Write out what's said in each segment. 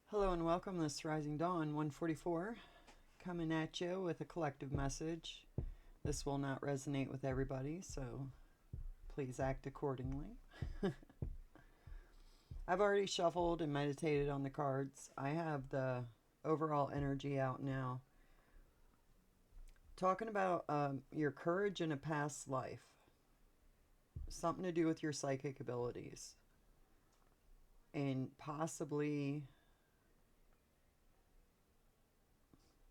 Hello and welcome. This is Rising Dawn 144 coming at you with a collective message. This will not resonate with everybody, so please act accordingly. I've already shuffled and meditated on the cards. I have the overall energy out now. Talking about your courage in a past life. Something to do with your psychic abilities. And possibly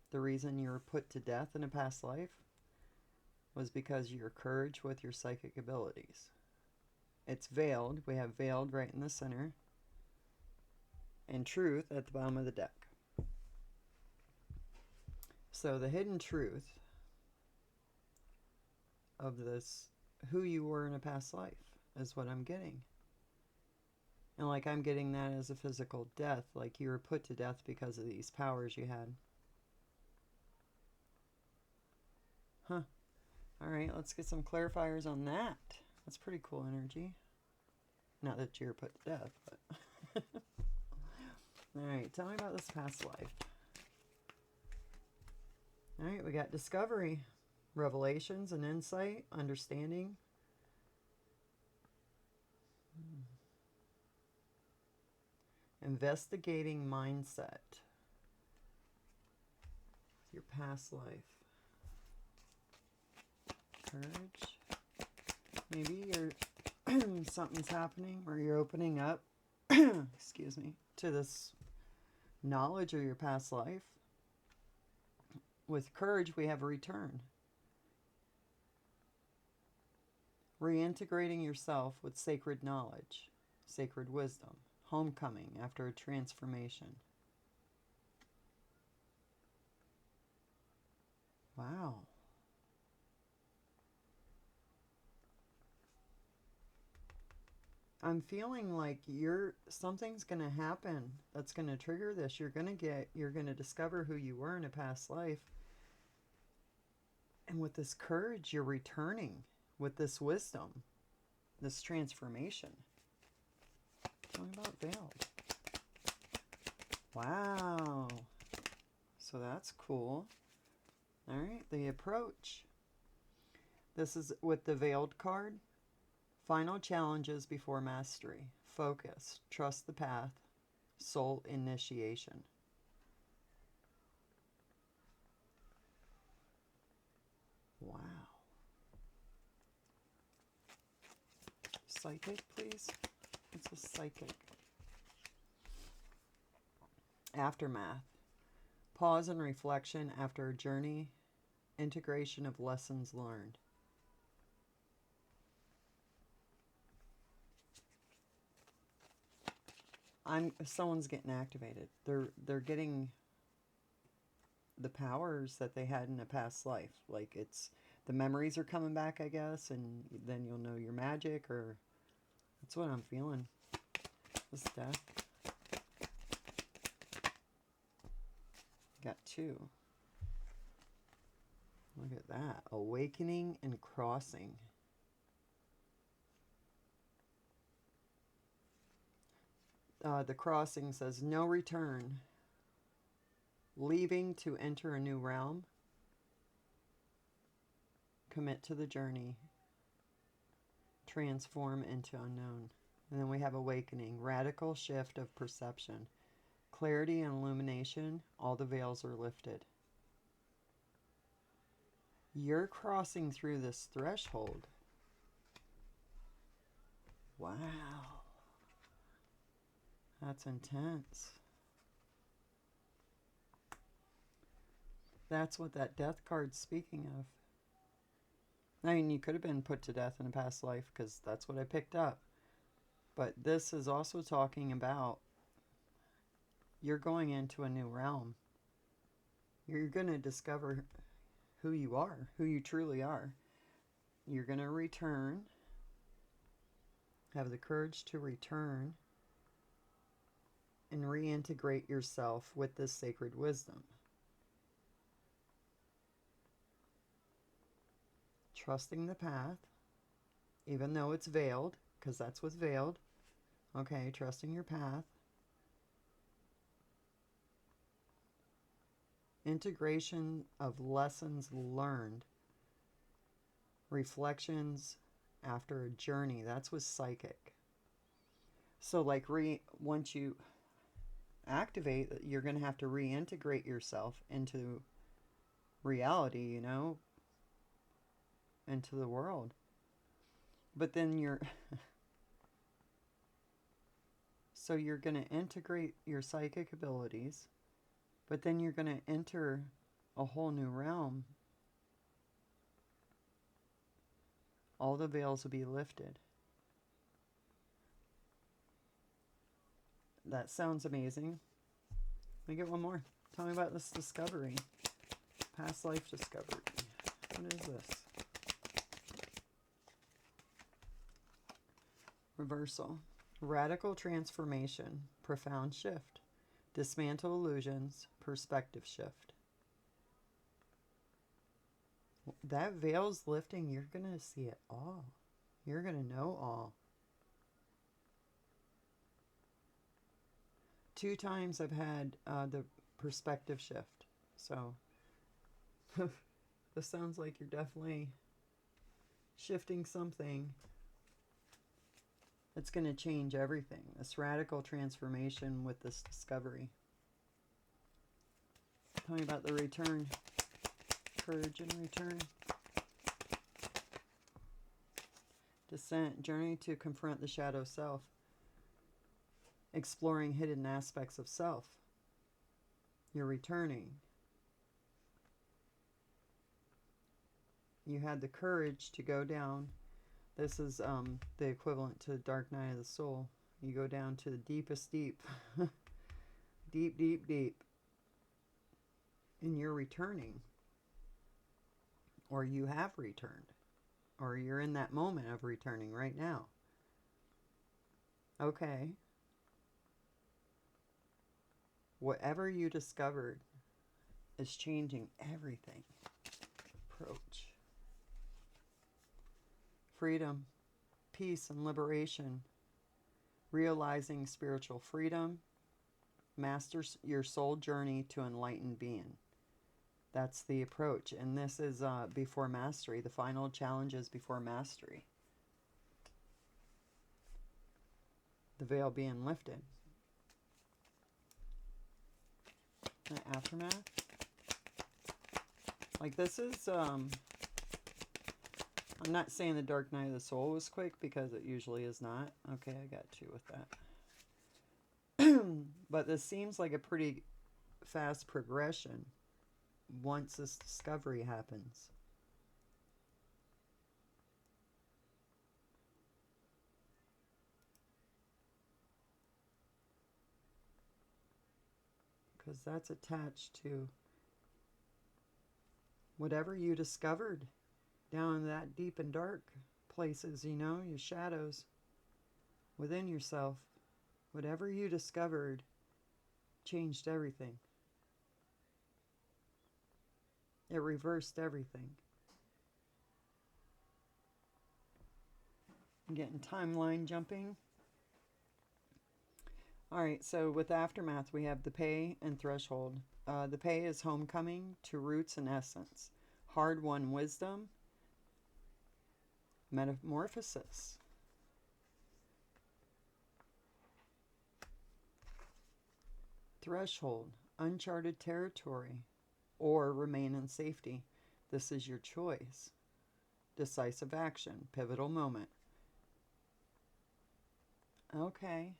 the reason you were put to death in a past life was because of your courage with your psychic abilities. It's veiled. We have veiled right in the center. And truth at the bottom of the deck. So the hidden truth of this, who you were in a past life, is what I'm getting. And like I'm getting that as a physical death, like you were put to death because of these powers you had. Huh. Alright, let's get some clarifiers on that. That's pretty cool energy. Not that you were put to death, but... Alright, tell me about this past life. Alright, we got discovery, revelations and insight, understanding. Investigating mindset. Your past life. Courage. Maybe you're something's happening where you're opening up excuse me, to this knowledge of your past life. With courage, we have a return. Reintegrating yourself with sacred knowledge, sacred wisdom. Homecoming after a transformation. Wow. I'm feeling like something's going to happen that's going to trigger this. You're going to discover who you were in a past life. And with this courage, you're returning with this wisdom, this transformation. Tell me about veiled. Wow. So that's cool. All right, the approach. This is with the veiled card. Final challenges before mastery. Focus. Trust the path. Soul initiation. Wow. Psychic, please. It's a psychic. Aftermath. Pause and reflection after a journey. Integration of lessons learned. Someone's getting activated. They're getting the powers that they had in a past life. Like the memories are coming back, I guess, and then you'll know your magic, or that's what I'm feeling. This death. Got two. Look at that. Awakening and crossing. The crossing says no return. Leaving to enter a new realm. Commit to the journey. Transform into unknown. And then we have awakening. Radical shift of perception. Clarity and illumination. All the veils are lifted. You're crossing through this threshold. Wow. That's intense. That's what that death card's speaking of. I mean, you could have been put to death in a past life because that's what I picked up. But this is also talking about you're going into a new realm. You're going to discover who you are, who you truly are. You're going to return, have the courage to return, and reintegrate yourself with this sacred wisdom. Trusting the path, even though it's veiled, because that's what's veiled. Okay, trusting your path. integration of lessons learned, reflections after a journey. That's with psychic. So like once you activate, you're going to have to reintegrate yourself into reality, you know, into the world. But then so you're going to integrate your psychic abilities, but then you're going to enter a whole new realm. All the veils will be lifted. That sounds amazing. Let me get one more. Tell me about this discovery. Past life discovery. What is this? Reversal. Radical transformation. Profound shift. Dismantle illusions. Perspective shift. That veil's lifting. You're going to see it all. You're going to know all. 2 times I've had the perspective shift. So this sounds like you're definitely shifting something that's going to change everything. This radical transformation with this discovery. Tell me about the return. Courage and return. Descent. Journey to confront the shadow self. Exploring hidden aspects of self. You're returning. You had the courage to go down. This is the equivalent to Dark Night of the Soul. You go down to the deepest deep. Deep, deep, deep. And you're returning. Or you have returned. Or you're in that moment of returning right now. Okay. Whatever you discovered is changing everything. Approach. Freedom, peace, and liberation. Realizing spiritual freedom. Master your soul journey to enlightened being. That's the approach. And this is before mastery. The final challenge is before mastery. The veil being lifted. The aftermath. Like this is, I'm not saying the Dark Night of the Soul was quick because it usually is not. Okay, I got 2 with that. But this seems like a pretty fast progression once this discovery happens. Because that's attached to whatever you discovered down in that deep and dark places, you know, your shadows within yourself. Whatever you discovered changed everything. It reversed everything. I'm getting timeline jumping. Alright, so with Aftermath, we have the pay and threshold. The pay is homecoming to roots and essence. Hard-won wisdom. Metamorphosis. Threshold. Uncharted territory. Or remain in safety. This is your choice. Decisive action. Pivotal moment. Okay.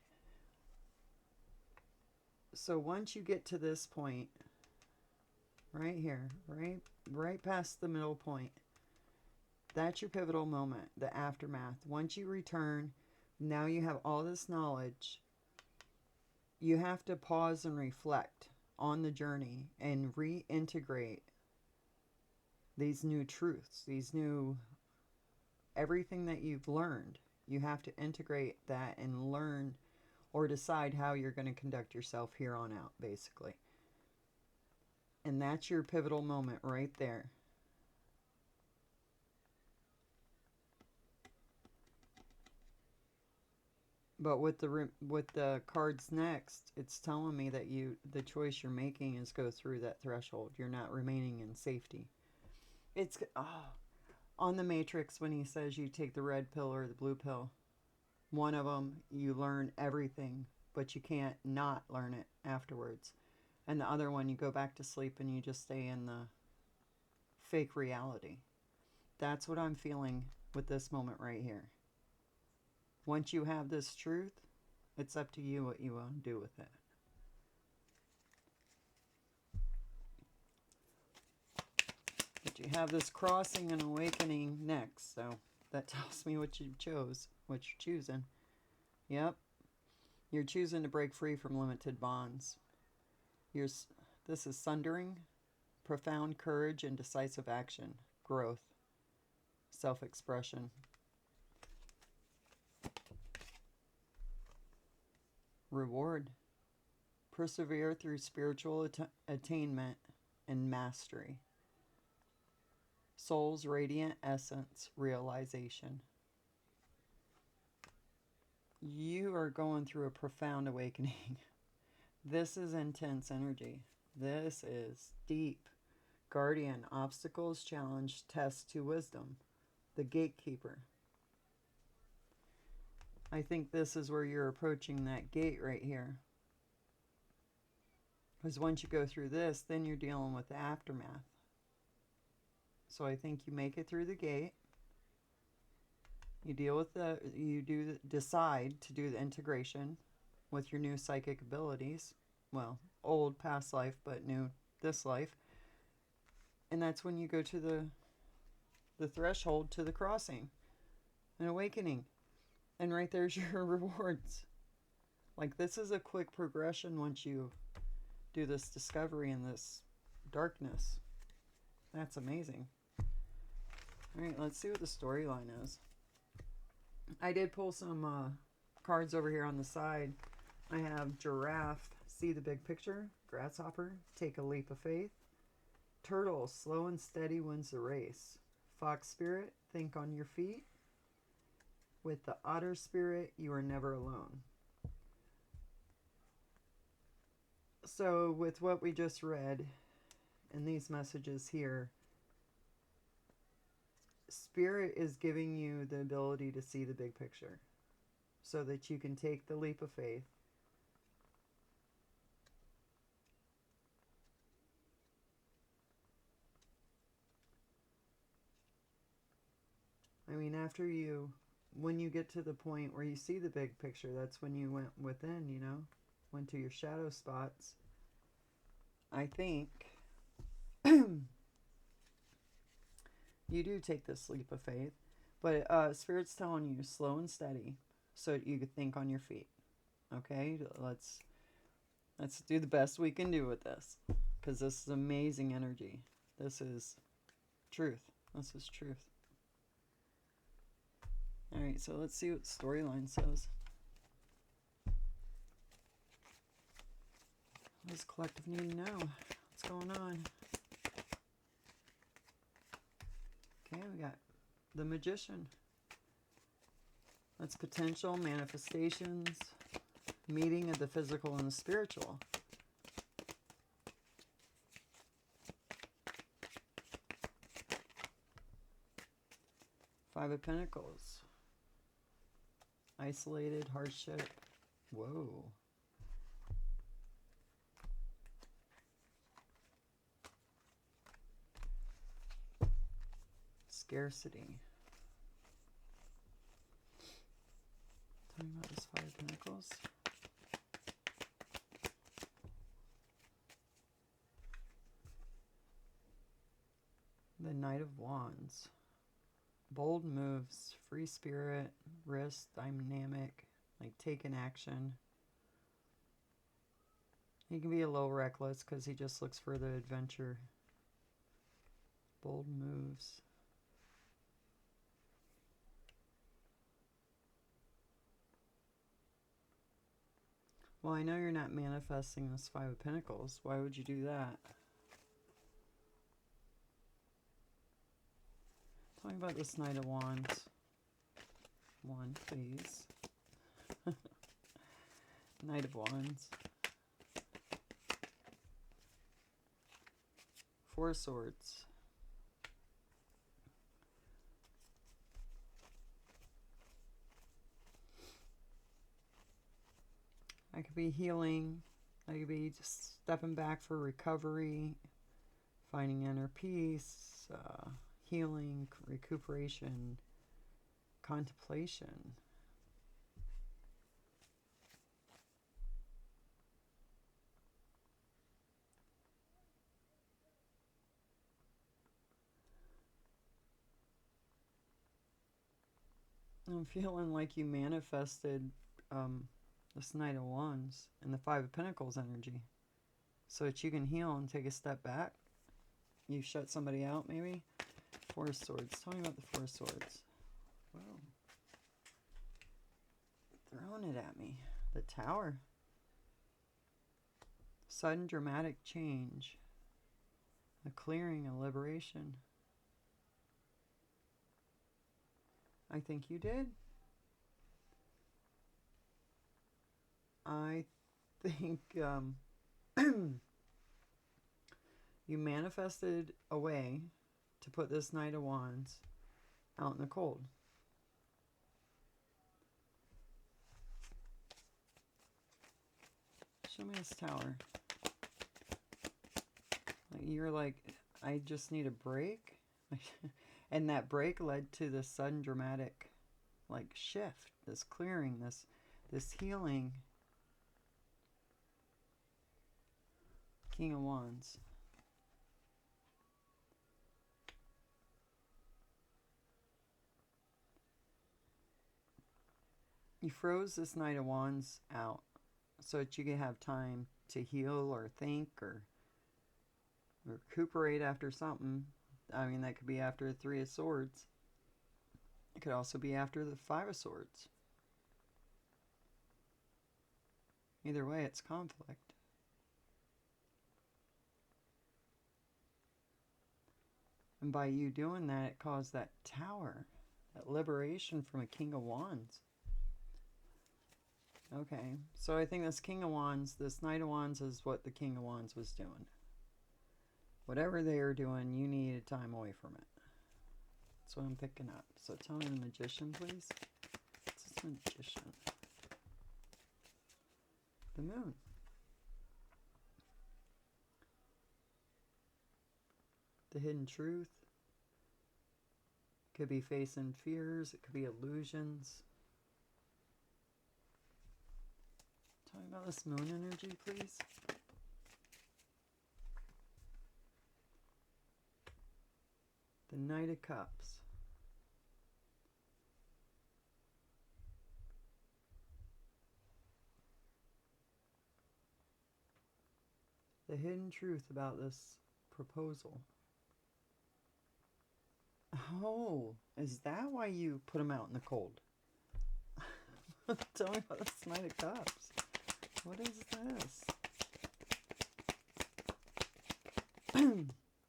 So once you get to this point, right here, right past the middle point, that's your pivotal moment, the aftermath. Once you return, now you have all this knowledge. You have to pause and reflect on the journey and reintegrate these new truths, these new, everything that you've learned. You have to integrate that and learn or decide how you're going to conduct yourself here on out, basically. And that's your pivotal moment right there. But with the cards next, it's telling me that the choice you're making is go through that threshold. You're not remaining in safety. It's on the Matrix when he says you take the red pill or the blue pill. One of them you learn everything, but you can't not learn it afterwards. And the other one you go back to sleep and you just stay in the fake reality. That's what I'm feeling with this moment right here. Once you have this truth, it's up to you what you want to do with it. But you have this crossing and awakening next, so that tells me what you chose, what you're choosing. Yep. You're choosing to break free from limited bonds. This is sundering, profound courage and decisive action, growth, self-expression. Reward. Persevere through spiritual attainment and mastery. Soul's radiant essence realization. You are going through a profound awakening. This is intense energy. This is deep. Guardian, obstacles, challenge, test to wisdom. The gatekeeper. I think this is where you're approaching that gate right here. Because once you go through this, then you're dealing with the aftermath. So I think you make it through the gate. You decide to do the integration with your new psychic abilities. Well, old past life, but new this life. And that's when you go to the threshold to the crossing, an awakening. And right there's your rewards. Like, this is a quick progression once you do this discovery in this darkness. That's amazing. Alright, let's see what the storyline is. I did pull some cards over here on the side. I have giraffe, see the big picture. Grasshopper, take a leap of faith. Turtle, slow and steady wins the race. Fox spirit, think on your feet. With the otter spirit, you are never alone. So with what we just read and these messages here, Spirit is giving you the ability to see the big picture so that you can take the leap of faith. I mean, when you get to the point where you see the big picture, that's when you went within, went to your shadow spots. I think you do take this leap of faith, but Spirit's telling you slow and steady so you could think on your feet. Okay, let's do the best we can do with this, because this is amazing energy. This is truth. This is truth. All right, so let's see what the storyline says. What does collective need to know? What's going on? Okay, we got the Magician. That's potential, manifestations, meeting of the physical and the spiritual. Five of Pentacles. Isolated, hardship. Whoa. Scarcity. Talking about this Five of Pentacles. The Knight of Wands. Bold moves, free spirit, risk, dynamic, like taking action. He can be a little reckless because he just looks for the adventure. Bold moves. Well, I know you're not manifesting this Five of Pentacles. Why would you do that? Talking about this Knight of Wands. One, please. Knight of Wands. Four of Swords. I could be healing. I could be just stepping back for recovery, finding inner peace, healing, recuperation, contemplation. I'm feeling like you manifested this Knight of Wands and the Five of Pentacles energy so that you can heal and take a step back. You shut somebody out, maybe. Four of Swords. Tell me about the Four of Swords. Whoa. Throwing it at me. The Tower. Sudden dramatic change. A clearing, a liberation. I think you did. I think you manifested a way to put this Knight of Wands out in the cold. Show me this Tower. You're like, I just need a break. And that break led to this sudden dramatic like shift, this clearing, this healing. King of Wands. You froze this Knight of Wands out so that you could have time to heal or think or recuperate after something. I mean, that could be after the Three of Swords. It could also be after the Five of Swords. Either way, it's conflict. And by you doing that, it caused that Tower, that liberation from a King of Wands. Okay, so I think this King of Wands, this Knight of Wands is what the King of Wands was doing. Whatever they are doing, you needed time away from it. That's what I'm picking up. So tell me the Magician, please. What's this Magician? The Moon. The hidden truth. Could be facing fears. It could be illusions. Tell me about this Moon energy, please. The Knight of Cups. The hidden truth about this proposal. Oh, is that why you put him out in the cold? Tell me about this Knight of Cups. What is this?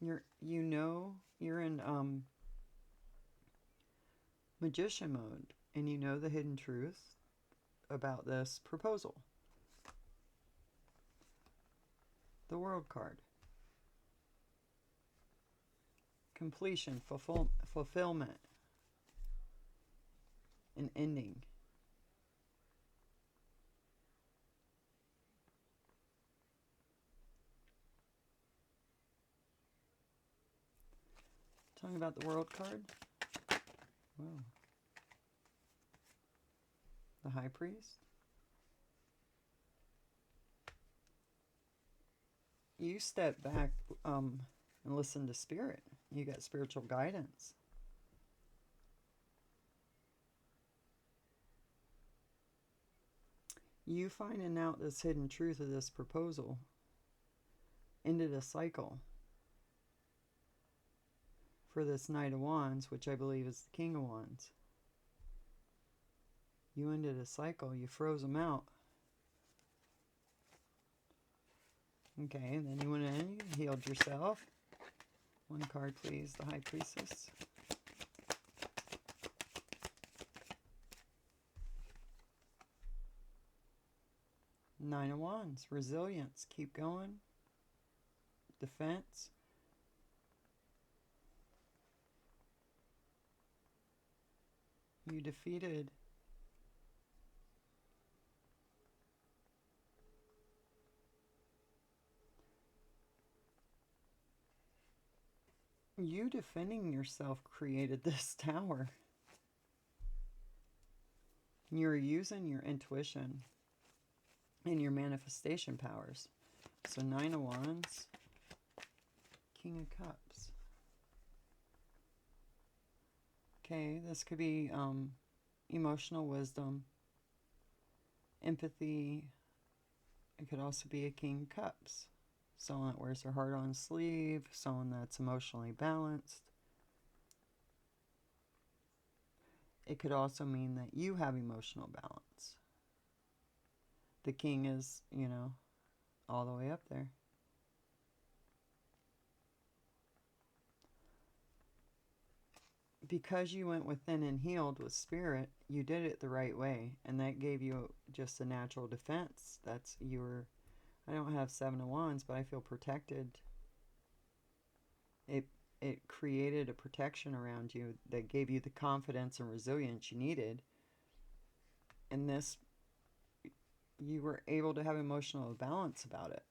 You're in magician mode, and you know the hidden truth about this proposal. The World card. Completion, fulfillment, an ending. Tell me about the World card. Whoa. The High Priest. You step back and listen to Spirit. You got spiritual guidance. You finding out this hidden truth of this proposal ended a cycle for this Knight of Wands, which I believe is the King of Wands. You ended a cycle. You froze them out. Okay, and then you went in, you healed yourself. One card, please. The High Priestess. Nine of Wands, resilience, keep going, defense. You defeated you defending yourself created this tower. You're using your intuition and your manifestation powers. So Nine of Wands, King of Cups. Okay, this could be emotional wisdom, empathy. It could also be a King of Cups. Someone that wears their heart on sleeve, someone that's emotionally balanced. It could also mean that you have emotional balance. The King is, all the way up there. Because you went within and healed with spirit, you did it the right way. And that gave you just a natural defense. I don't have Seven of Wands, but I feel protected. It created a protection around you that gave you the confidence and resilience you needed. And this, you were able to have emotional balance about it.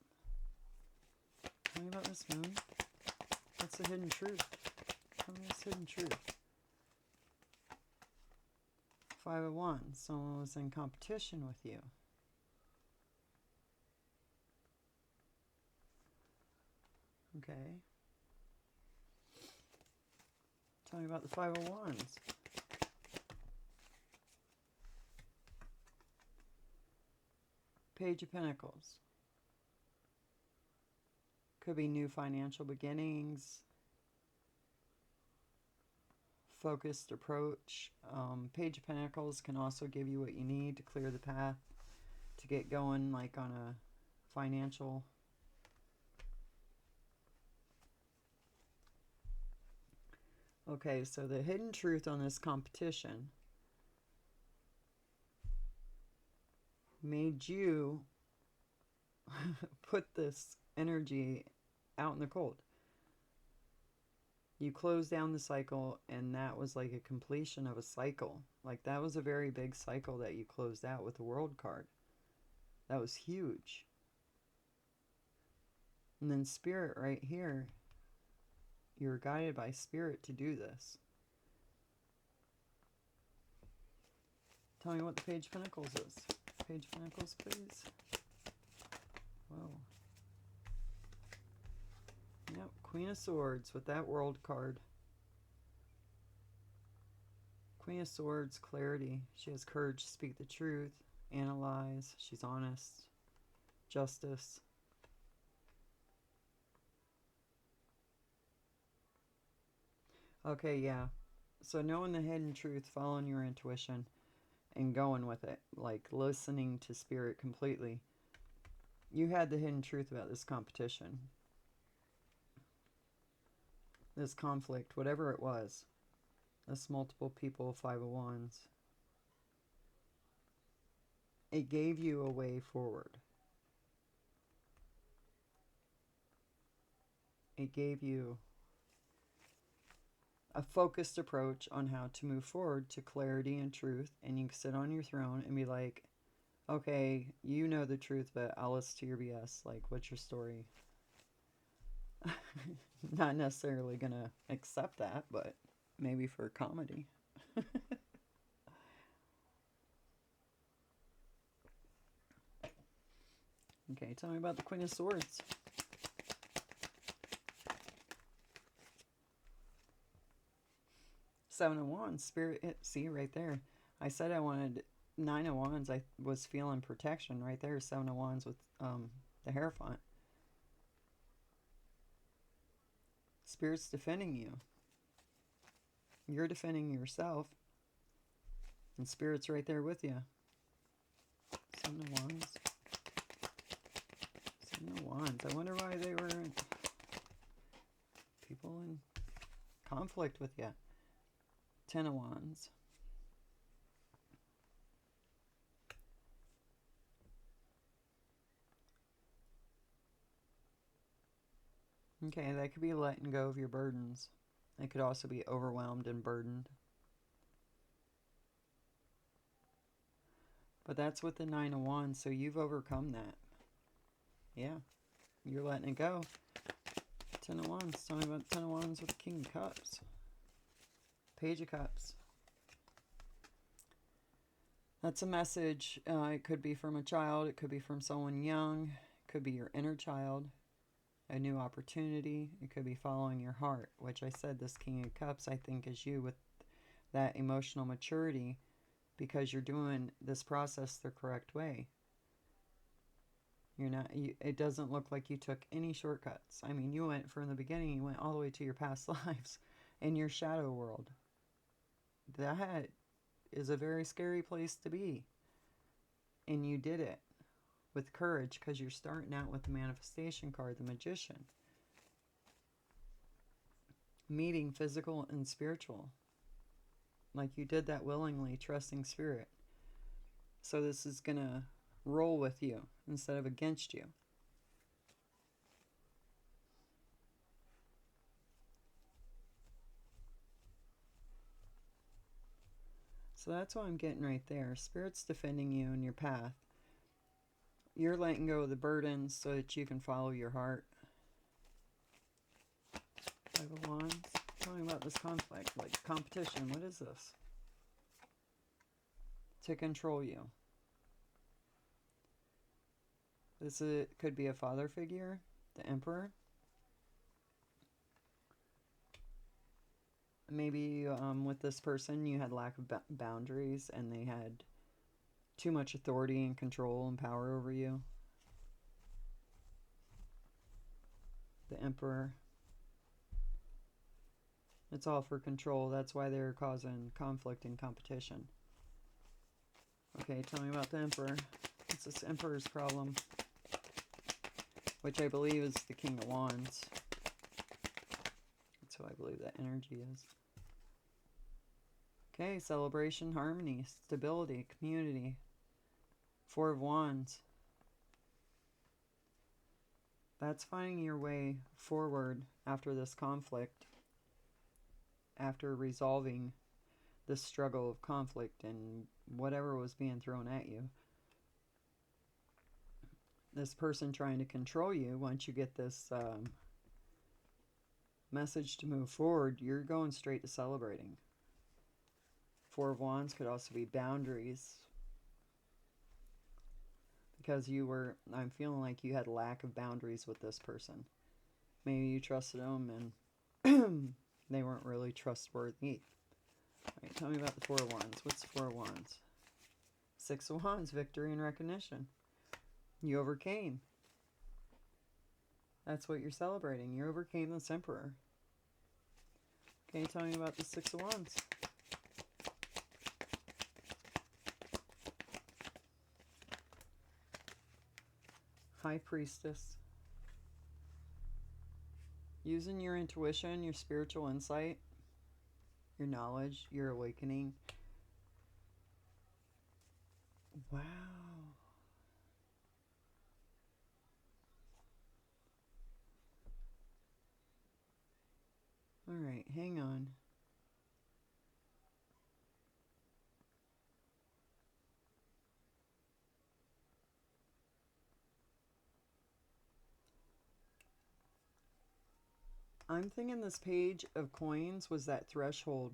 Tell me about this moon. What's the hidden truth? Tell me this hidden truth. Five of Wands. Someone was in competition with you. Okay. Tell me about the Five of Wands. Page of Pentacles. Could be new financial beginnings. Focused approach. Page of Pentacles can also give you what you need to clear the path to get going, like on a financial. Okay, so the hidden truth on this competition made you put this energy out in the cold. You closed down the cycle, and that was like a completion of a cycle. Like, that was a very big cycle that you closed out with the World card. That was huge. And then Spirit right here, you're guided by Spirit to do this. Tell me what the Page of Pentacles is. Page of Pentacles, please. Whoa. Yep, Queen of Swords with that World card. Queen of Swords, clarity. She has courage to speak the truth, analyze. She's honest. Justice. Okay, yeah. So knowing the hidden truth, following your intuition, and going with it. Like listening to Spirit completely. You had the hidden truth about this competition. This conflict, whatever it was. This multiple people, Five of Wands. It gave you a way forward. It gave you a focused approach on how to move forward to clarity and truth. And you can sit on your throne and be like, okay, you know the truth, but I'll listen to your BS. Like, what's your story? Not necessarily gonna accept that, but maybe for comedy. Okay, tell me about the Queen of Swords. Seven of Wands, Spirit, see right there. I said I wanted Nine of Wands. I was feeling protection right there. Seven of Wands with the Hierophant. Spirit's defending you. You're defending yourself. And Spirit's right there with you. Seven of Wands. Seven of Wands. I wonder why they were people in conflict with you. Ten of Wands. Okay, that could be letting go of your burdens. It could also be overwhelmed and burdened. But that's with the Nine of Wands, so you've overcome that. Yeah, you're letting it go. Ten of Wands. Tell me about Ten of Wands with the King of Cups. Page of Cups. That's a message. It could be from a child. It could be from someone young. It could be your inner child. A new opportunity. It could be following your heart, which I said this King of Cups, I think, is you with that emotional maturity because you're doing this process the correct way. You're not. It doesn't look like you took any shortcuts. I mean, you went from the beginning. You went all the way to your past lives, in your shadow world. That is a very scary place to be, and you did it with courage because you're starting out with the manifestation card, the Magician. Meeting physical and spiritual. Like you did that willingly, trusting spirit. So this is going to roll with you instead of against you. So that's what I'm getting right there. Spirit's defending you in your path. You're letting go of the burdens so that you can follow your heart. Five of Wands. Tell me about this conflict, like competition. What is this? To control you. Could be a father figure, the Emperor. Maybe with this person you had lack of boundaries and they had too much authority and control and power over you. The Emperor. It's all for control. That's why they're causing conflict and competition. Okay, tell me about the Emperor. What's this Emperor's problem? Which I believe is the King of Wands. That's who I believe that energy is. Okay, celebration, harmony, stability, community. Four of Wands. That's finding your way forward after this conflict. After resolving this struggle of conflict and whatever was being thrown at you. This person trying to control you, once you get this message to move forward, you're going straight to celebrating. Four of Wands could also be boundaries. Because I'm feeling like you had lack of boundaries with this person. Maybe you trusted them and they weren't really trustworthy. Alright, tell me about the Four of Wands. What's the Four of Wands? Six of Wands, victory and recognition. You overcame. That's what you're celebrating. You overcame this Emperor. Can you tell me about the Six of Wands? High Priestess. Using your intuition, your spiritual insight, your knowledge, your awakening. Wow. Alright, hang on. I'm thinking this page of coins was that threshold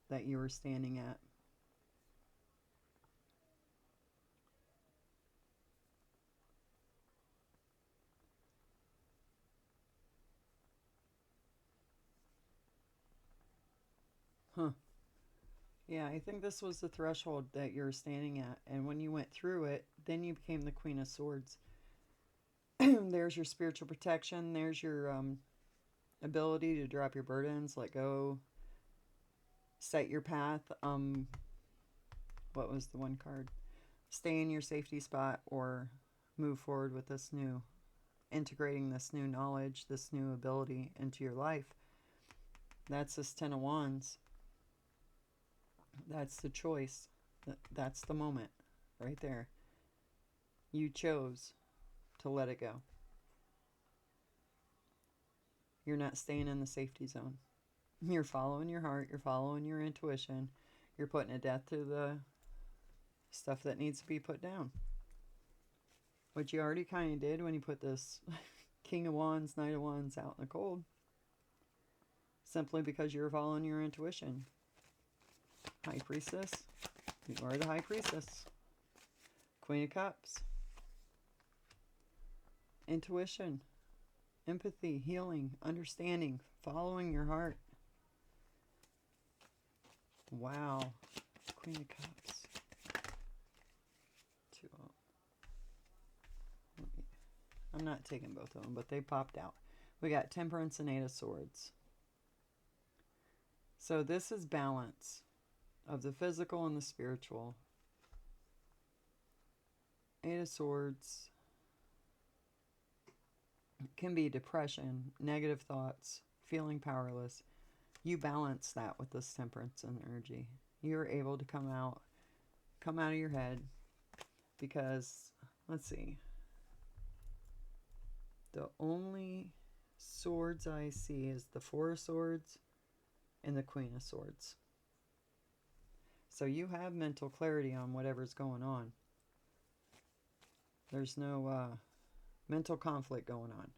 that you were standing at. Huh. Yeah, I think this was the threshold that you're standing at. And when you went through it, then you became the Queen of Swords. There's your spiritual protection. There's your ability to drop your burdens, let go, set your path. What was the one card? Stay in your safety spot or move forward with this new, integrating this new knowledge, this new ability into your life. That's this Ten of Wands. That's the choice. That's the moment right there. You chose to let it go. You're not staying in the safety zone. You're following your heart. You're following your intuition. You're putting a death to the stuff that needs to be put down. Which you already kind of did when you put this King of Wands, Knight of Wands out in the cold. Simply because you're following your intuition. High Priestess. You are the High Priestess. Queen of Cups. Intuition. Empathy. Healing. Understanding. Following your heart. Wow. Queen of Cups. Two. I'm not taking both of them, but they popped out. We got Temperance and Eight of Swords. So this is balance of the physical and the spiritual. Eight of Swords can be depression, negative thoughts, feeling powerless. You balance that with this Temperance energy. You're able to come out of your head because, let's see, the only swords I see is the Four of Swords and the Queen of Swords. So you have mental clarity on whatever's going on. There's no mental conflict going on.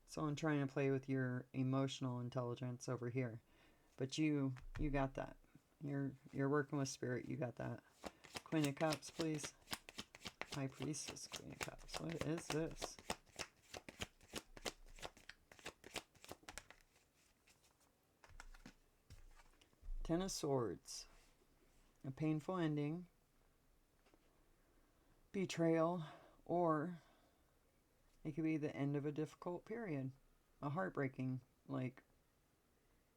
So I'm trying to play with your emotional intelligence over here. But you got that. You're working with spirit. You got that. Queen of Cups, please. High Priestess, Queen of Cups. What is this? Ten of Swords. A painful ending. Betrayal. Or it could be the end of a difficult period. A heartbreaking,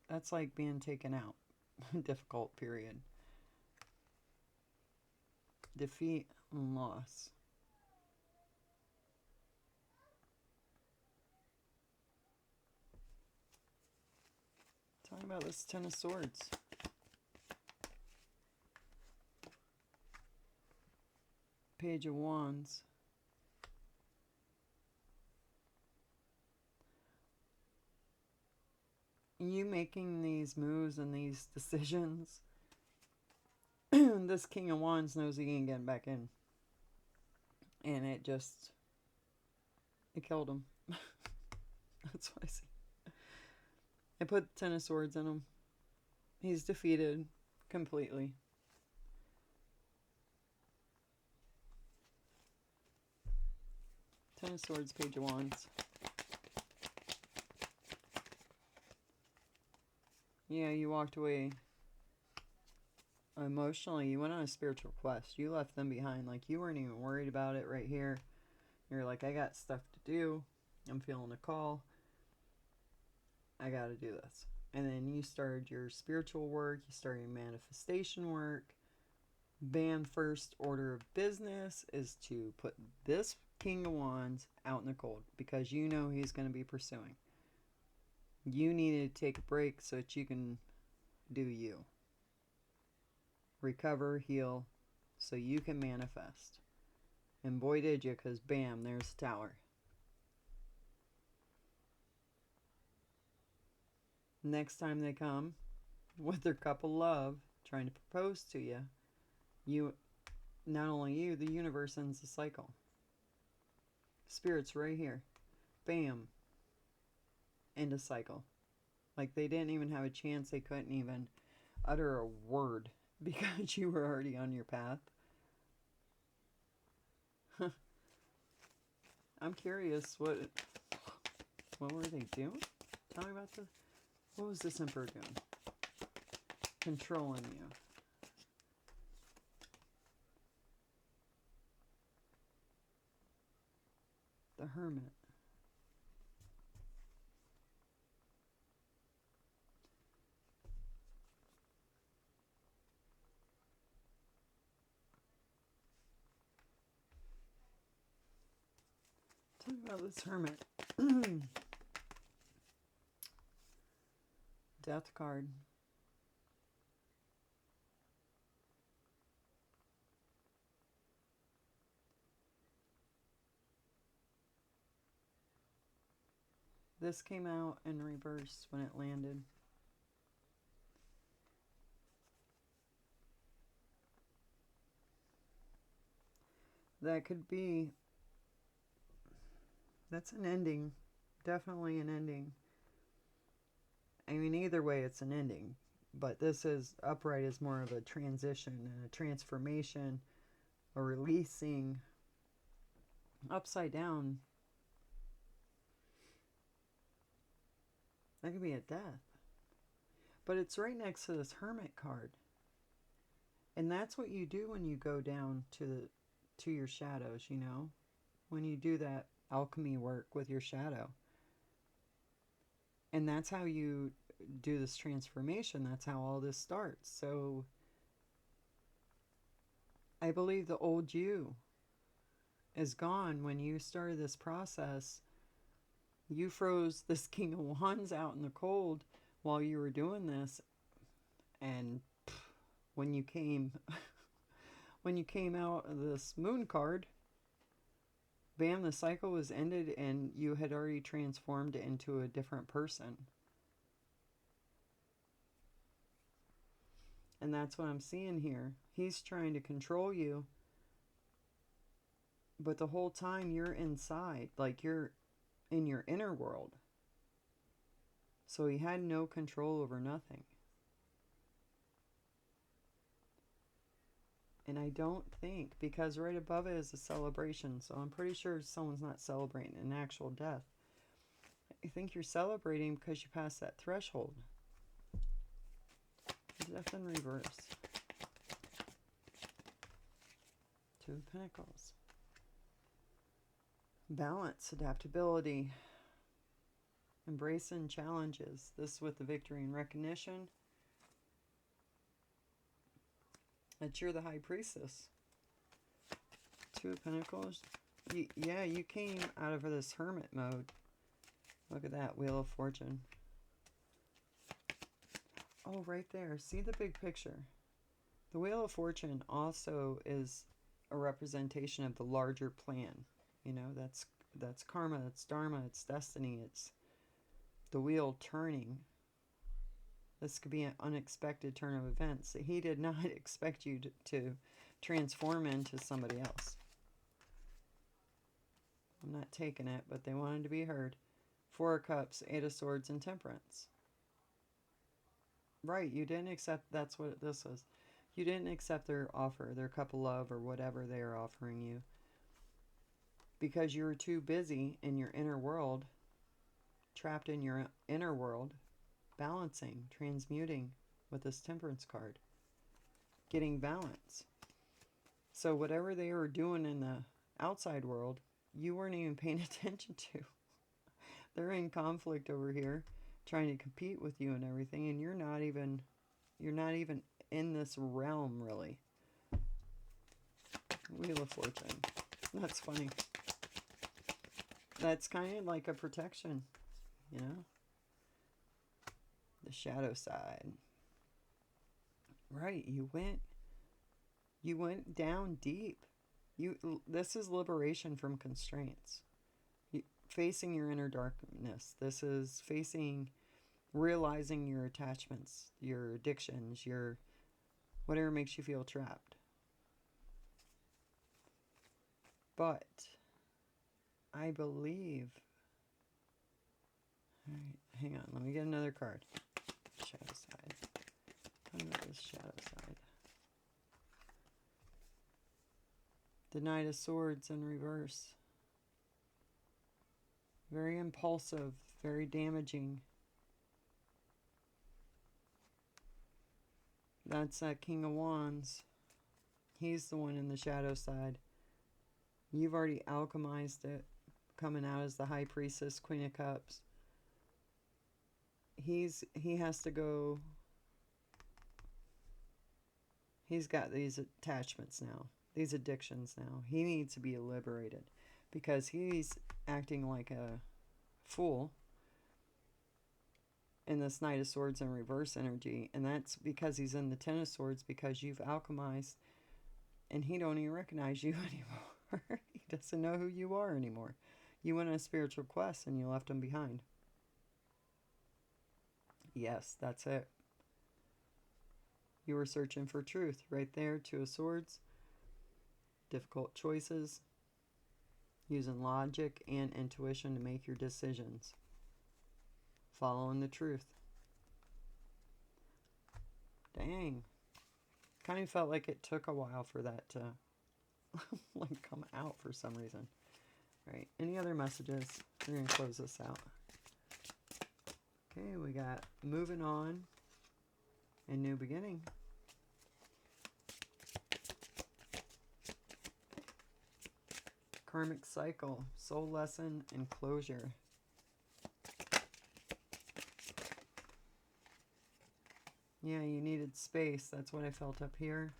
that's like being taken out. Difficult period. Defeat and loss. Talking about this Ten of Swords. Page of Wands. You making these moves and these decisions, this King of Wands knows he ain't getting back in. And it killed him. That's what I see. I put Ten of Swords in him. He's defeated completely. Ten of Swords, Page of Wands. Yeah, you walked away emotionally. You went on a spiritual quest. You left them behind. Like, you weren't even worried about it right here. You're like, I got stuff to do. I'm feeling a call. I got to do this. And then you started your spiritual work. You started your manifestation work. Bam, first order of business is to put this King of Wands out in the cold because you know he's going to be pursuing. You needed to take a break so that you can do you. Recover, heal, so you can manifest. And boy did you, because bam, there's the Tower. Next time they come with their cup of love trying to propose to you, not only you, the universe ends the cycle. Spirit's right here. Bam. End a cycle. Like they didn't even have a chance. They couldn't even utter a word because you were already on your path. I'm curious, what were they doing? Tell me about what was this Emperor doing? Controlling you. The Hermit. Tell me about this Hermit. Death card. This came out in reverse when it landed. That could be, that's an ending. Definitely an ending. I mean, either way, it's an ending. But this is, upright is more of a transition and a transformation, a releasing. Upside down, that could be a death. But it's right next to this Hermit card. And that's what you do when you go down to your shadows, you know? When you do that alchemy work with your shadow. And that's how you do this transformation. That's how all this starts. So I believe the old you is gone. When you started this process, you froze this King of Wands out in the cold while you were doing this. And when you came when you came out of this Moon card, bam, the cycle was ended and you had already transformed into a different person. And that's what I'm seeing here. He's trying to control you, but the whole time you're inside, like you're in your inner world. So he had no control over nothing. And I don't think, because right above it is a celebration, so I'm pretty sure someone's not celebrating an actual death. I think you're celebrating because you passed that threshold. Death in reverse. Two of Pentacles. Balance, adaptability, embracing challenges. This with the victory and recognition that you're the High Priestess. Two of Pentacles. Yeah, you came out of this hermit mode. Look at that, Wheel of Fortune. Oh, right there. See the big picture. The Wheel of Fortune also is a representation of the larger plan. You know, that's karma, that's dharma, it's destiny, it's the wheel turning. This could be an unexpected turn of events. He did not expect you to transform into somebody else. I'm not taking it, but they wanted to be heard. Four of Cups, Eight of Swords, and Temperance. Right, you didn't accept, that's what this is. You didn't accept their offer, their cup of love, or whatever they are offering you. Because you were too busy in your inner world, trapped in your inner world, balancing, transmuting with this Temperance card. Getting balance. So whatever they were doing in the outside world, you weren't even paying attention to. They're in conflict over here, trying to compete with you and everything, and you're not even in this realm, really. Wheel of Fortune. That's funny. That's kind of like a protection, you know? The shadow side. Right, you went down deep. This is liberation from constraints. Facing your inner darkness. This is realizing your attachments, your addictions, your whatever makes you feel trapped. But I believe, all right, hang on, let me get another card. Shadow side. Tell me about this shadow side. The Knight of Swords in reverse. Very impulsive, very damaging. That's that King of Wands. He's the one in the shadow side. You've already alchemized it, coming out as the High Priestess, Queen of Cups. He has to go. He's got these attachments now, these addictions now. He needs to be liberated because he's acting like a fool in this Knight of Swords in reverse energy, and that's because he's in the Ten of Swords, because you've alchemized and he don't even recognize you anymore. He doesn't know who you are anymore. You went on a spiritual quest and you left him behind. Yes, that's it. You were searching for truth right there. Two of Swords. Difficult choices. Using logic and intuition to make your decisions. Following the truth. Dang. Kind of felt like it took a while for that to like come out for some reason. All right, any other messages? We're going to close this out. Okay, we got moving on and new beginning. Karmic cycle, soul lesson, and closure. Yeah, you needed space. That's what I felt up here.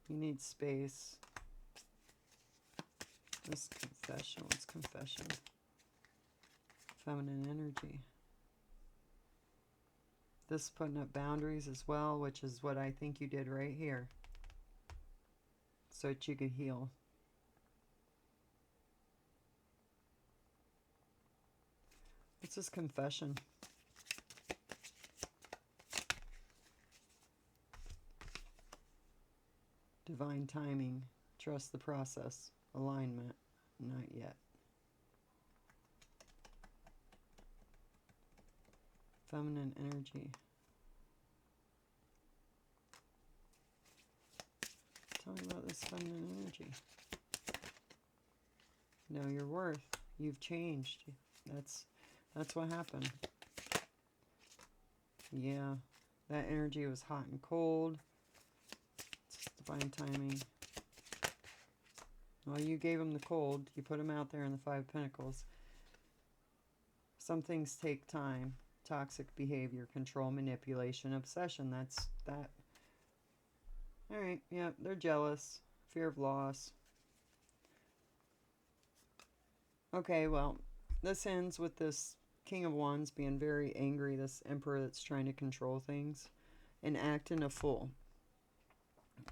You need space. This confession. What's confession? Feminine energy. This putting up boundaries as well, which is what I think you did right here. So that you could heal. What's this confession? Divine timing. Trust the process. Alignment. Not yet. Feminine energy. Tell me about this feminine energy. Know your worth. You've changed. That's what happened. Yeah. That energy was hot and cold. It's divine timing. Well, you gave him the cold. You put him out there in the Five of Pentacles. Some things take time. Toxic behavior, control, manipulation, obsession. That's that. Alright, yeah, they're jealous. Fear of loss. Okay, well, this ends with this King of Wands being very angry. This Emperor that's trying to control things and acting a fool.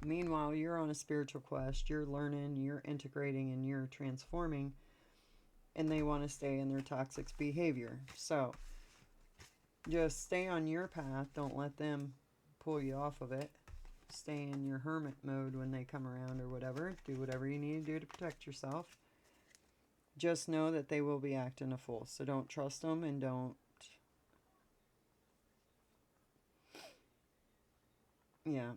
Meanwhile, you're on a spiritual quest. You're learning, you're integrating, and you're transforming. And they want to stay in their toxic behavior. So, just stay on your path. Don't let them pull you off of it. Stay in your hermit mode when they come around or whatever. Do whatever you need to do to protect yourself. Just know that they will be acting a fool. So don't trust them and don't... Yeah.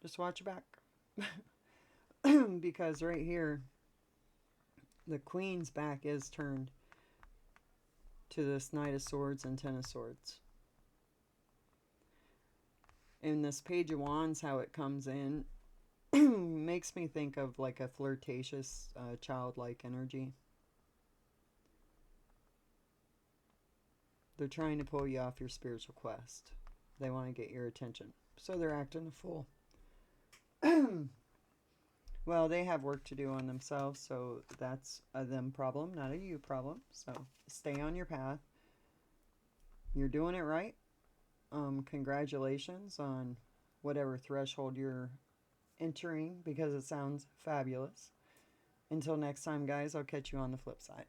Just watch your back. Because right here, the Queen's back is turned to this Knight of Swords and Ten of Swords. In this Page of Wands, how it comes in, makes me think of like a flirtatious, childlike energy. They're trying to pull you off your spiritual quest. They want to get your attention. So they're acting a fool. Well, they have work to do on themselves, so that's a them problem, not a you problem. So stay on your path. You're doing it right. Congratulations on whatever threshold you're entering, because it sounds fabulous. Until next time, guys, I'll catch you on the flip side.